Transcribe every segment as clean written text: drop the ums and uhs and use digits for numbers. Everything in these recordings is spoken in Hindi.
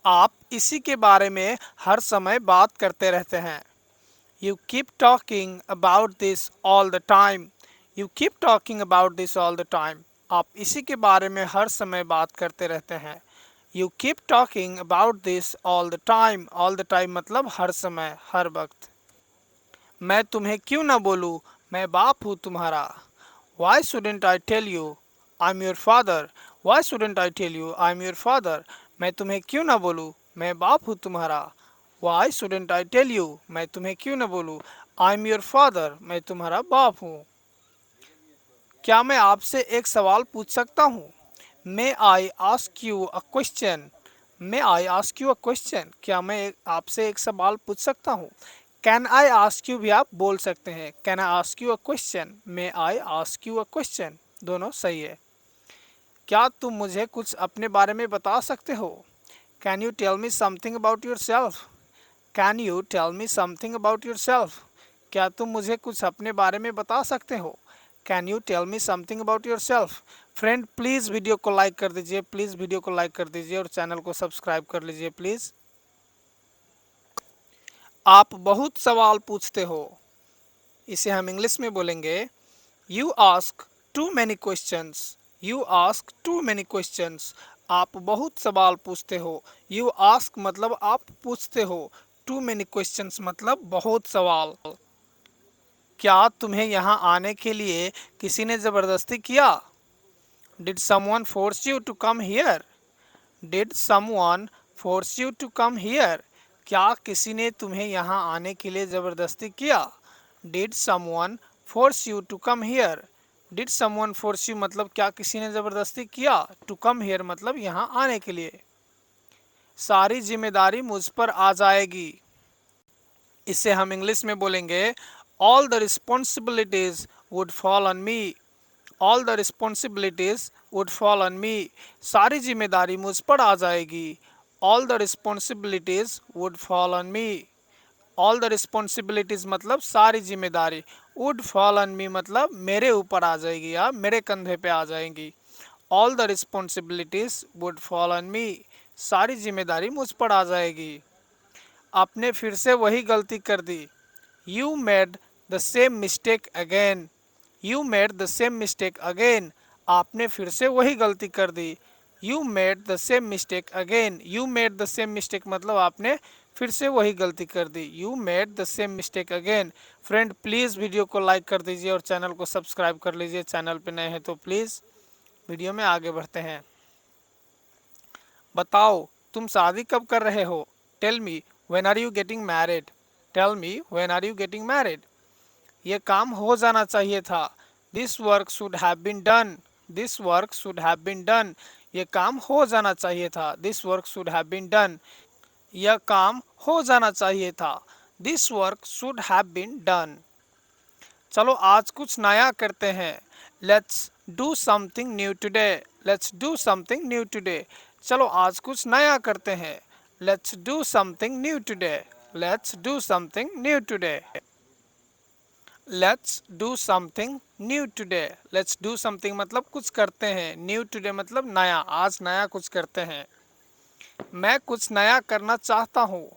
आप इसी के बारे में हर समय बात करते रहते हैं। You keep talking about this all the time. You keep talking about this all the time. आप इसी के बारे में हर समय बात करते रहते हैं। You keep talking about this all the time. All the time मतलब हर समय, हर वक्त। मैं तुम्हें क्यों ना बोलूं, मैं बाप हूँ तुम्हारा। Why shouldn't I tell you? I'm your father. Why shouldn't I tell you? I'm your father. मैं तुम्हें क्यों ना बोलूं, मैं बाप हूँ तुम्हारा। Why shouldn't I tell you? मैं तुम्हें क्यों ना बोलूं, I'm your father. मैं तुम्हारा बाप हूँ। क्या मैं आपसे एक सवाल पूछ सकता हूँ? May I ask you a question? May I ask you a question? क्या मैं आपसे एक सवाल पूछ सकता हूँ? Can I ask you भी आप बोल सकते हैं। Can I ask you a question? May I ask you a question? दोनों सही है। क्या तुम मुझे कुछ अपने बारे में बता सकते हो? Can you tell me something about yourself? Can you tell me something about yourself? क्या तुम मुझे कुछ अपने बारे में बता सकते हो? Can you tell me something about yourself? Friend please video को लाइक कर दीजिए, प्लीज़ वीडियो को लाइक कर दीजिए और चैनल को सब्सक्राइब कर लीजिए प्लीज़। आप बहुत सवाल पूछते हो, इसे हम इंग्लिश में बोलेंगे you ask too many questions. You ask too many questions. आप बहुत सवाल पूछते हो। यू आस्क मतलब आप पूछते हो, टू मैनी क्वेश्चंस मतलब बहुत सवाल। क्या तुम्हें यहाँ आने के लिए किसी ने ज़बरदस्ती किया? Did someone force you to come here? Did someone force you to come here? क्या किसी ने तुम्हें यहाँ आने के लिए ज़बरदस्ती किया? Did someone force you to come here? Did someone force you मतलब क्या किसी ने ज़बरदस्ती किया? टू कम हियर मतलब यहाँ आने के लिए। सारी जिम्मेदारी मुझ पर आ जाएगी, इसे हम इंग्लिश में बोलेंगे all the responsibilities would fall on me. All the responsibilities would fall on me. सारी जिम्मेदारी मुझ पर आ जाएगी। All the responsibilities would fall on me. All the responsibilities मतलब सारी जिम्मेदारी। वुड फॉल ऑन मी मतलब मेरे ऊपर आ जाएगी या मेरे कंधे पे आ जाएंगी। All the responsibilities would fall on me. सारी जिम्मेदारी मुझ पर आ जाएगी। आपने फिर से वही गलती कर दी। You made the same mistake again. You made the same mistake again. आपने फिर से वही गलती कर दी। You made the same mistake again. You made the same mistake मतलब आपने फिर से वही गलती कर दी। You made the same mistake again. Friend please video को लाइक कर दीजिए और चैनल को सब्सक्राइब कर लीजिए। चैनल पे नए हैं तो प्लीज़। वीडियो में आगे बढ़ते हैं। बताओ तुम शादी कब कर रहे हो? Tell me when are you getting married? Tell me when are you getting married? ये काम हो जाना चाहिए था। This work should have been done. This work should have been done. ये काम हो जाना चाहिए था। This work should have been done. यह काम हो जाना चाहिए था। This work should have been done. चलो आज कुछ नया करते हैं। Let's do something new today. Let's do something new today. चलो आज कुछ नया करते हैं। Let's do something new today. Let's do something new today. Let's do something new today. Let's do something मतलब कुछ करते हैं। न्यू टुडे मतलब नया, आज नया कुछ करते हैं। मैं कुछ नया करना चाहता हूँ।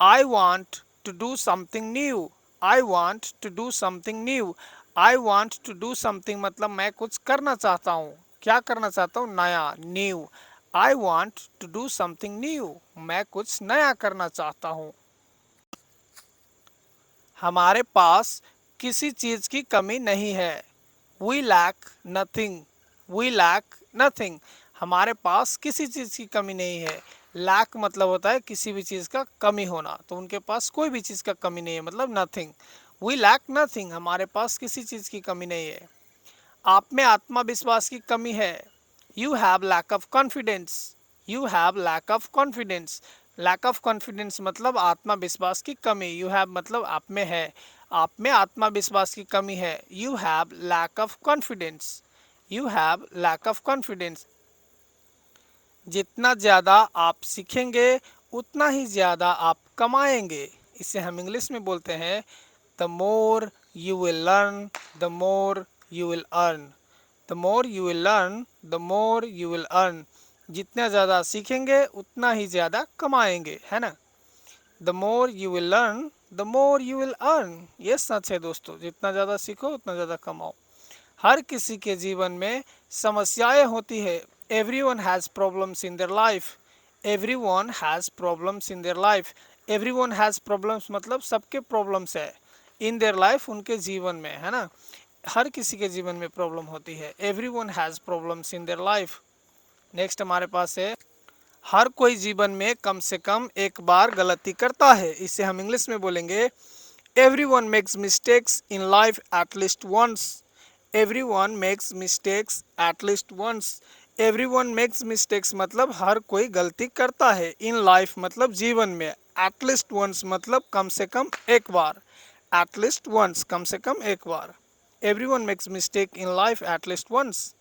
I want to do something new. I want to do something new. I want to do something मतलब मैं कुछ करना चाहता हूँ। क्या करना चाहता हूँ? नया, new. I want to do something new. मैं कुछ नया करना चाहता हूँ। हमारे पास किसी चीज़ की कमी नहीं है। We lack nothing. We lack nothing. हमारे पास किसी चीज़ की कमी नहीं है। लैक मतलब होता है किसी भी चीज़ का कमी होना, तो उनके पास कोई भी चीज़ का कमी नहीं है मतलब नथिंग। वी लैक नथिंग, हमारे पास किसी चीज़ की कमी नहीं है। आप में आत्मविश्वास की कमी है। You have lack of confidence. You have lack of confidence. Lack of confidence मतलब आत्मविश्वास की कमी। यू हैव मतलब आप में है। आप में आत्मविश्वास की कमी है। You have lack of confidence. You have lack of confidence. जितना ज़्यादा आप सीखेंगे उतना ही ज़्यादा आप कमाएंगे। इसे हम इंग्लिश में बोलते हैं the more you will learn the more you will earn. The more you will learn the more you will earn. जितना ज़्यादा सीखेंगे उतना ही ज़्यादा कमाएंगे, है ना। The more you will learn the more you will earn, ये सच है दोस्तों, जितना ज़्यादा सीखो उतना ज़्यादा कमाओ। हर किसी के जीवन में समस्याएं होती है। Everyone has problems in their life. Everyone has problems in their life. Everyone has problems मतलब सबके प्रॉब्लम्स है इन देयर लाइफ, उनके जीवन में, है ना। हर किसी के जीवन में प्रॉब्लम होती है। Everyone has problems in their life. Next हमारे पास है, हर कोई जीवन में कम से कम एक बार गलती करता है। इसे हम इंग्लिश में बोलेंगे, everyone makes mistakes in life at least once. Everyone makes mistakes at least once. Everyone makes mistakes मतलब हर कोई गलती करता है। इन लाइफ मतलब जीवन में। एट लीस्ट वंस मतलब कम से कम एक बार। एट लीस्ट वंस कम से कम एक बार। Everyone makes mistake in life at least once.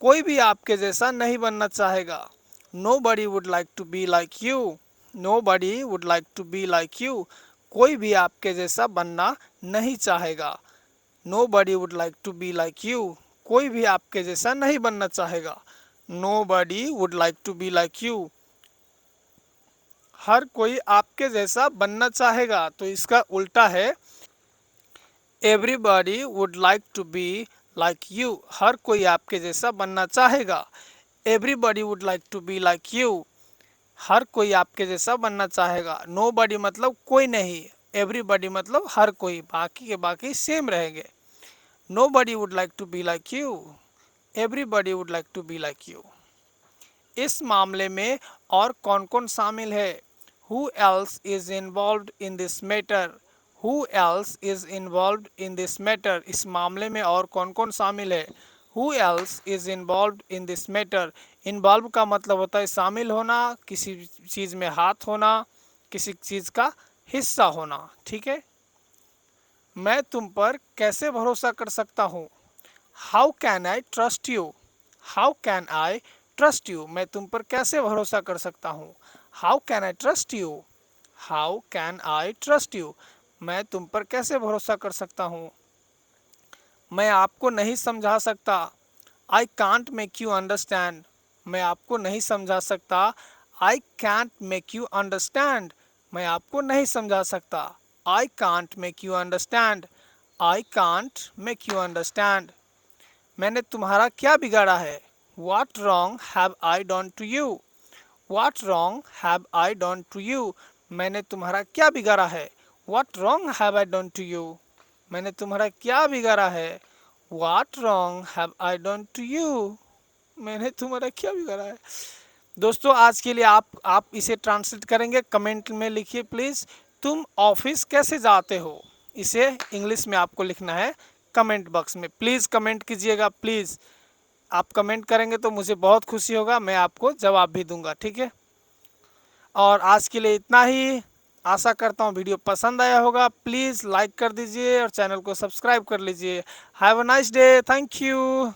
कोई भी आपके जैसा नहीं बनना चाहेगा। Nobody would like to be like you. Nobody would like to be like you. कोई भी आपके जैसा बनना नहीं चाहेगा। Nobody would like to be like you. कोई भी आपके जैसा नहीं बनना चाहेगा। Nobody would like to be like you. हर कोई आपके जैसा बनना चाहेगा, तो इसका उल्टा है, everybody would like to be like you. हर कोई आपके जैसा बनना चाहेगा। Everybody would like to be like you. हर कोई आपके जैसा बनना चाहेगा। नो बडी मतलब कोई नहीं। एवरीबॉडी मतलब हर कोई, बाकी के बाकी सेम रहेंगे। Nobody would like to be like you. Everybody would like to be like you. इस मामले में और कौन कौन शामिल है? Who else is involved in this matter. Who else is involved in this matter. इस मामले में और कौन कौन शामिल है? Who else is involved in this matter. Involve का मतलब होता है शामिल होना, किसी चीज़ में हाथ होना, किसी चीज़ का हिस्सा होना, ठीक है। मैं तुम पर कैसे भरोसा कर सकता हूँ? How can I trust you. How can I trust you. मैं तुम पर कैसे भरोसा कर सकता हूँ? How can I trust you. How can I trust you. मैं तुम पर कैसे भरोसा कर सकता हूँ? मैं आपको नहीं समझा सकता। I can't make you understand. मैं आपको नहीं समझा सकता। I can't make you understand. मैं आपको नहीं समझा सकता। I can't make you understand. I can't make you understand. मैंने तुम्हारा क्या बिगाड़ा है? What wrong have I done to you? What wrong have I done to you? मैंने तुम्हारा क्या बिगाड़ा है? What wrong have I done to you? मैंने तुम्हारा क्या बिगाड़ा है? What wrong have I done to you? मैंने तुम्हारा क्या बिगाड़ा है? दोस्तों आज के लिए आप इसे ट्रांसलेट करेंगे, कमेंट में लिखिए प्लीज़। तुम ऑफिस कैसे जाते हो? इसे इंग्लिश में आपको लिखना है कमेंट बॉक्स में। प्लीज़ कमेंट कीजिएगा प्लीज़। आप कमेंट करेंगे तो मुझे बहुत खुशी होगा, मैं आपको जवाब भी दूंगा, ठीक है। और आज के लिए इतना ही। आशा करता हूँ वीडियो पसंद आया होगा। प्लीज़ लाइक कर दीजिए और चैनल को सब्सक्राइब कर लीजिए। Have a nice day. Thank you.